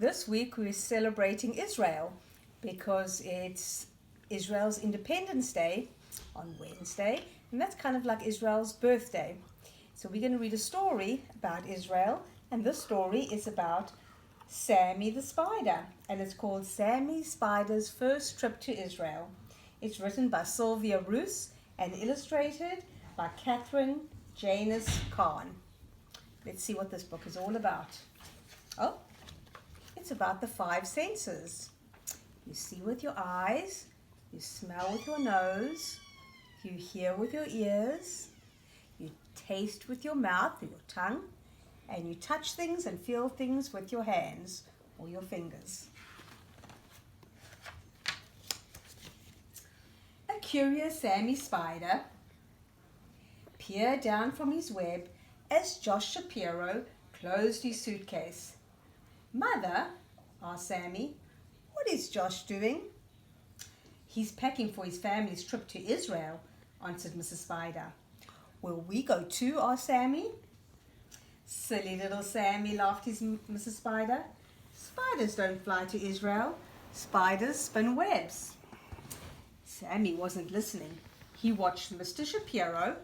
This week we're celebrating Israel because it's Israel's Independence Day on Wednesday, and that's kind of like Israel's birthday. So we're going to read a story about Israel, and this story is about Sammy the Spider, and it's called Sammy Spider's First Trip to Israel. It's written by Sylvia Roos and illustrated by Catherine Janus Kahn. Let's see what this book is all about. Oh, it's about the five senses. You see with your eyes, you smell with your nose, you hear with your ears, you taste with your mouth or your tongue, and you touch things and feel things with your hands or your fingers. A curious Sammy Spider peered down from his web as Josh Shapiro closed his suitcase. "Mother," asked Sammy, "what is Josh doing?" "He's packing for his family's trip to Israel," answered Mrs. Spider. "Will we go too?" asked Sammy. "Silly little Sammy," laughed Mrs. Spider. "Spiders don't fly to Israel. Spiders spin webs." Sammy wasn't listening. He watched Mr. Shapiro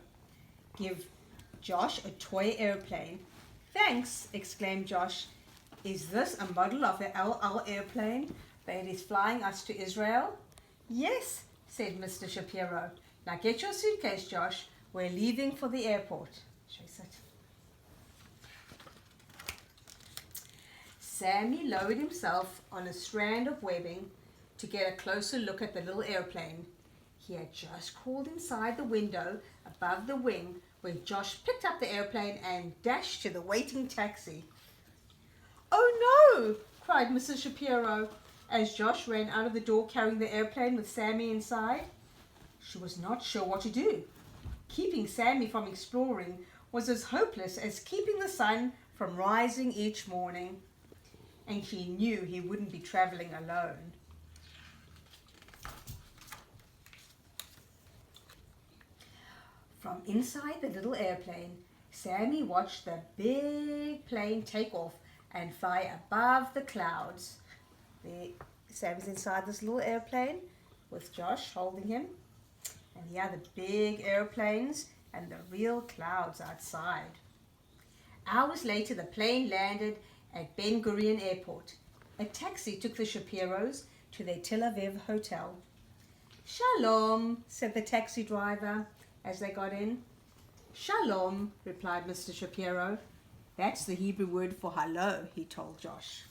give Josh a toy airplane. "Thanks," exclaimed Josh. "Is this a model of the El Al airplane that is flying us to Israel?" "Yes," said Mr. Shapiro. "Now get your suitcase, Josh. We're leaving for the airport." Shall we sit? Sammy lowered himself on a strand of webbing to get a closer look at the little airplane. He had just crawled inside the window above the wing when Josh picked up the airplane and dashed to the waiting taxi. "Oh no!" cried Mrs. Shapiro as Josh ran out of the door carrying the airplane with Sammy inside. She was not sure what to do. Keeping Sammy from exploring was as hopeless as keeping the sun from rising each morning. And she knew he wouldn't be traveling alone. From inside the little airplane, Sammy watched the big plane take off and fly above the clouds. Sammy's inside this little airplane with Josh holding him, and the other big airplanes and the real clouds outside. Hours later, the plane landed at Ben Gurion Airport. A taxi took the Shapiros to their Tel Aviv hotel. "Shalom," said the taxi driver as they got in. "Shalom," replied Mr. Shapiro. "That's the Hebrew word for hello," he told Josh.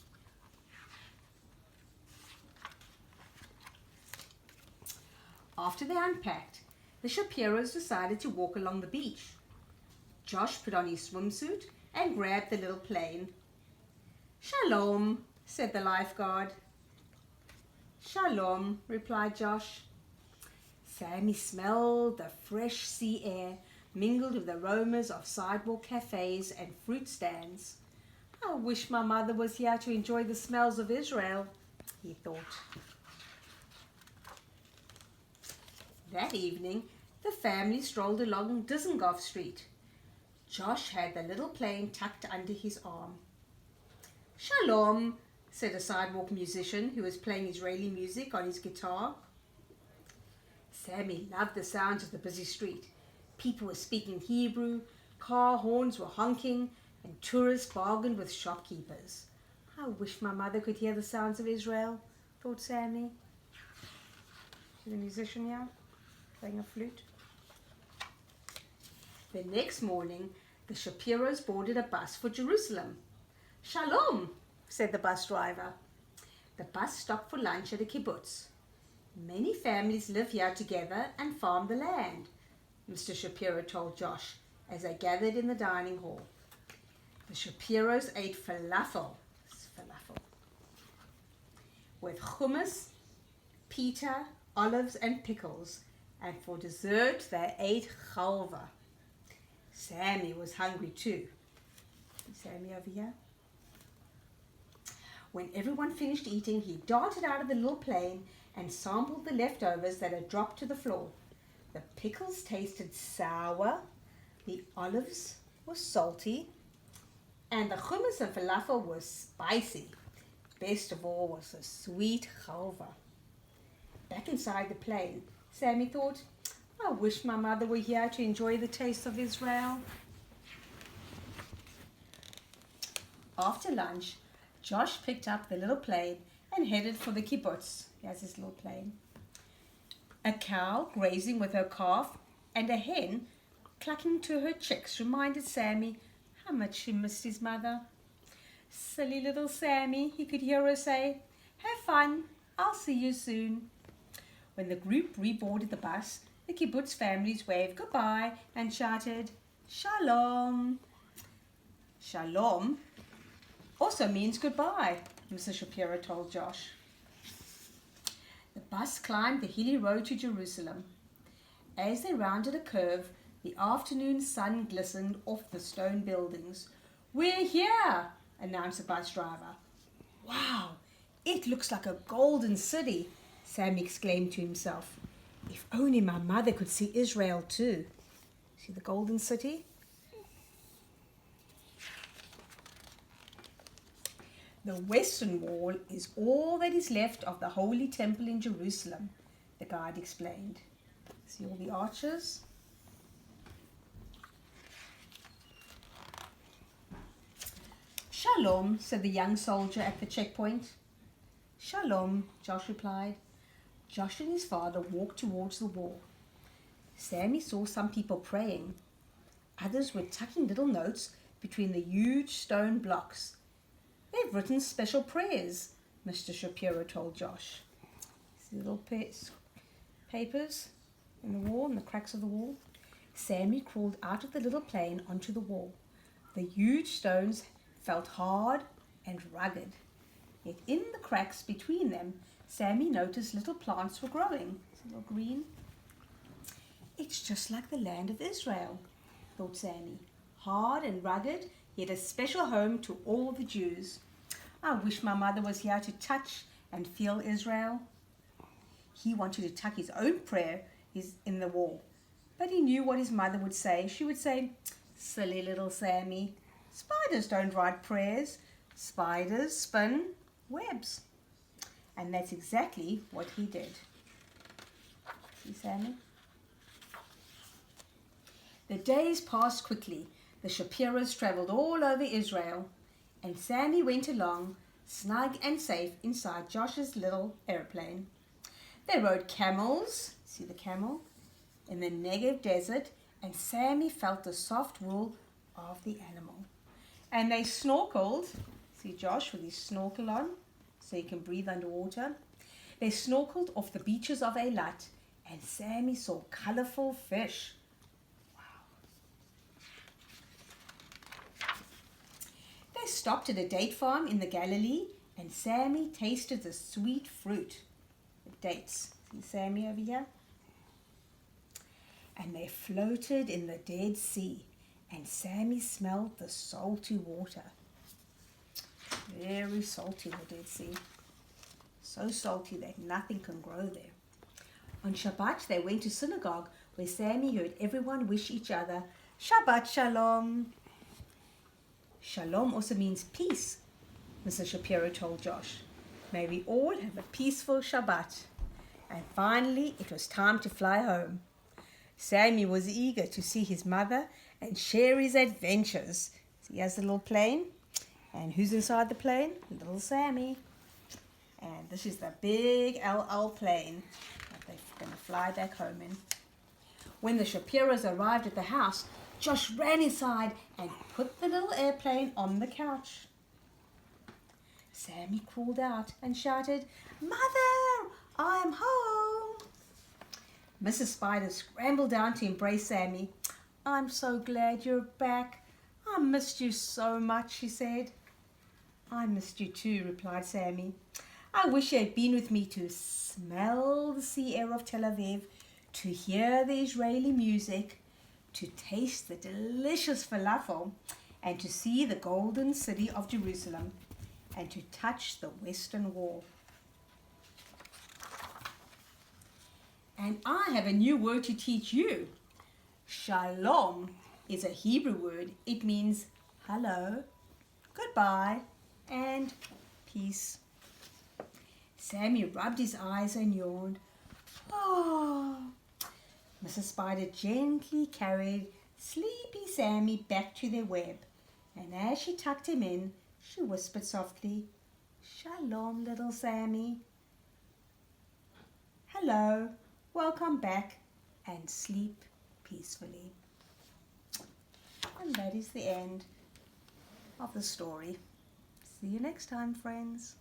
After they unpacked, the Shapiros decided to walk along the beach. Josh put on his swimsuit and grabbed the little plane. "Shalom," said the lifeguard. "Shalom," replied Josh. Sammy smelled the fresh sea air mingled with the aromas of sidewalk cafes and fruit stands. "I wish my mother was here to enjoy the smells of Israel," he thought. That evening, the family strolled along Dizengoff Street. Josh had the little plane tucked under his arm. "Shalom," said a sidewalk musician who was playing Israeli music on his guitar. Sammy loved the sounds of the busy street. People were speaking Hebrew, car horns were honking, and tourists bargained with shopkeepers. "I wish my mother could hear the sounds of Israel," thought Sammy. See the musician here, playing a flute. The next morning, the Shapiros boarded a bus for Jerusalem. "Shalom," said the bus driver. The bus stopped for lunch at a kibbutz. "Many families live here together and farm the land," Mr. Shapiro told Josh as they gathered in the dining hall. The Shapiros ate falafel with hummus, pita, olives, and pickles, and for dessert they ate chalva. Sammy was hungry too. Sammy over here. When everyone finished eating, he darted out of the little plane and sampled the leftovers that had dropped to the floor. The pickles tasted sour, the olives were salty, and the hummus and falafel were spicy. best of all was the sweet chalva. Back inside the plane, Sammy thought, I wish my mother were here to enjoy the taste of Israel. After lunch, Josh picked up the little plane and headed for the kibbutz. Here's his little plane. A cow grazing with her calf and a hen clucking to her chicks reminded Sammy how much he missed his mother. Silly little Sammy, he could hear her say, have fun, I'll see you soon. When the group reboarded the bus, the kibbutz families waved goodbye and shouted, Shalom. Shalom also means goodbye, Mrs. Shapiro told Josh. The bus climbed the hilly road to Jerusalem. As they rounded a curve, the afternoon sun glistened off the stone buildings. We're here, announced the bus driver. Wow, it looks like a golden city, Sammy exclaimed to himself. If only my mother could see Israel too. See the golden city? The western wall is all that is left of the Holy Temple in Jerusalem, the guide explained. See all the arches? Shalom, said the young soldier at the checkpoint. Shalom, Josh replied. Josh and his father walked towards the wall. Sammy saw some people praying. Others were tucking little notes between the huge stone blocks. They've written special prayers, Mr. Shapiro told Josh. See the little papers in the wall, in the cracks of the wall? Sammy crawled out of the little plane onto the wall. The huge stones felt hard and rugged. Yet in the cracks between them, Sammy noticed little plants were growing. It's a little green. It's just like the land of Israel, thought Sammy. Hard and rugged, yet a special home to all the Jews. I wish my mother was here to touch and feel Israel. He wanted to tuck his own prayer in the wall, but he knew what his mother would say. She would say, silly little Sammy, spiders don't write prayers. Spiders spin webs. And that's exactly what he did. See, Sammy? The days passed quickly. The Shapiros traveled all over Israel, and Sammy went along, snug and safe inside Josh's little airplane. They rode camels, see the camel, in the Negev desert, and Sammy felt the soft wool of the animal. And they snorkeled, see Josh with his snorkel on, so he can breathe underwater. They snorkeled off the beaches of Eilat, and Sammy saw colorful fish. They stopped at a date farm in the Galilee, and Sammy tasted the sweet fruit. The dates. See Sammy over here? And they floated in the Dead Sea, and Sammy smelled the salty water. Very salty, the Dead Sea. So salty that nothing can grow there. On Shabbat, they went to synagogue, where Sammy heard everyone wish each other, Shabbat Shalom. Shalom also means peace, Mr. Shapiro told Josh. May we all have a peaceful Shabbat. And finally, it was time to fly home. Sammy was eager to see his mother and share his adventures. See, he has the little plane. And who's inside the plane? Little Sammy. And this is the big LL plane that they're going to fly back home in. When the Shapiros arrived at the house, Josh ran inside and put the little airplane on the couch. Sammy crawled out and shouted, Mother, I'm home. Mrs. Spider scrambled down to embrace Sammy. I'm so glad you're back. I missed you so much, she said. I missed you too, replied Sammy. I wish you had been with me to smell the sea air of Tel Aviv, to hear the Israeli music, to taste the delicious falafel, and to see the golden city of Jerusalem, and to touch the western wall. And I have a new word to teach you. Shalom is a Hebrew word. It means hello, goodbye, and peace. Sammy rubbed his eyes and yawned. Oh. Mrs. Spider gently carried sleepy Sammy back to their web, and as she tucked him in, she whispered softly, "Shalom, little Sammy. Hello, welcome back, and sleep peacefully." And that is the end of the story. See you next time, friends.